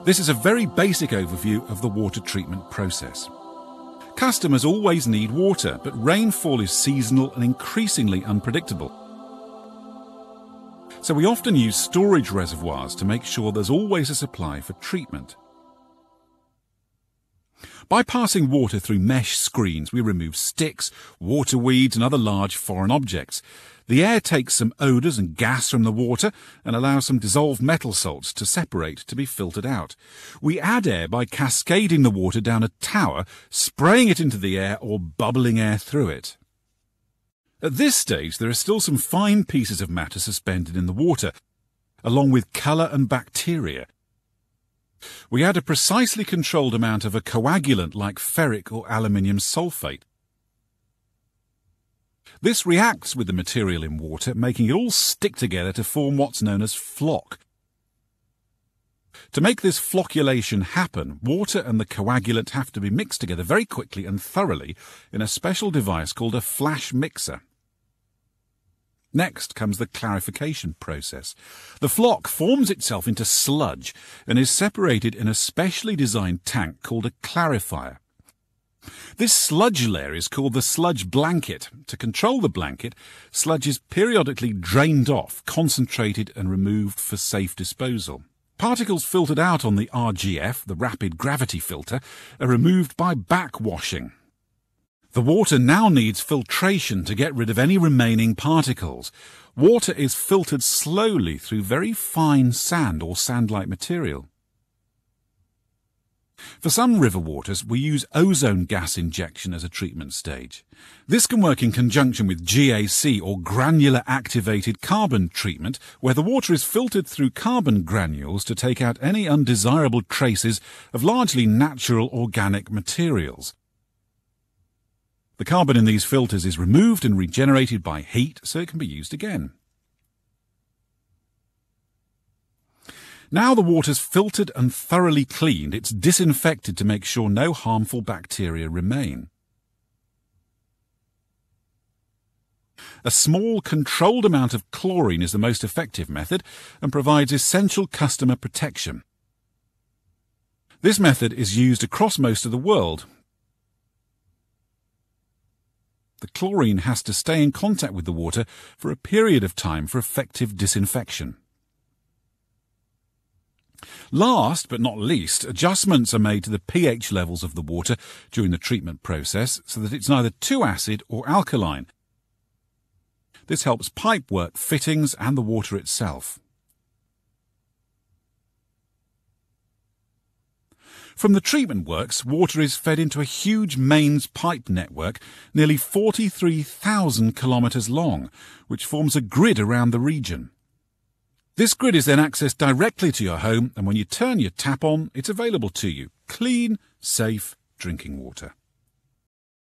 This is a very basic overview of the water treatment process. Customers always need water, but rainfall is seasonal and increasingly unpredictable. So we often use storage reservoirs to make sure there's always a supply for treatment. By passing water through mesh screens, we remove sticks, water weeds and other large foreign objects. The air takes some odours and gas from the water and allows some dissolved metal salts to separate to be filtered out. We add air by cascading the water down a tower, spraying it into the air or bubbling air through it. At this stage, there are still some fine pieces of matter suspended in the water, along with colour and bacteria. We add a precisely controlled amount of a coagulant like ferric or aluminium sulfate. This reacts with the material in water, making it all stick together to form what's known as floc. To make this flocculation happen, water and the coagulant have to be mixed together very quickly and thoroughly in a special device called a flash mixer. Next comes the clarification process. The floc forms itself into sludge and is separated in a specially designed tank called a clarifier. This sludge layer is called the sludge blanket. To control the blanket, sludge is periodically drained off, concentrated and removed for safe disposal. Particles filtered out on the RGF, the rapid gravity filter, are removed by backwashing. The water now needs filtration to get rid of any remaining particles. Water is filtered slowly through very fine sand or sand-like material. For some river waters, we use ozone gas injection as a treatment stage. This can work in conjunction with GAC or granular activated carbon treatment, where the water is filtered through carbon granules to take out any undesirable traces of largely natural organic materials. The carbon in these filters is removed and regenerated by heat so it can be used again. Now the water's filtered and thoroughly cleaned, it's disinfected to make sure no harmful bacteria remain. A small, controlled amount of chlorine is the most effective method and provides essential customer protection. This method is used across most of the world. The chlorine has to stay in contact with the water for a period of time for effective disinfection. Last but not least, adjustments are made to the pH levels of the water during the treatment process so that it's neither too acid or alkaline. This helps pipework, fittings and the water itself. From the treatment works, water is fed into a huge mains pipe network, nearly 43,000 kilometres long, which forms a grid around the region. This grid is then accessed directly to your home, and when you turn your tap on, it's available to you. Clean, safe drinking water.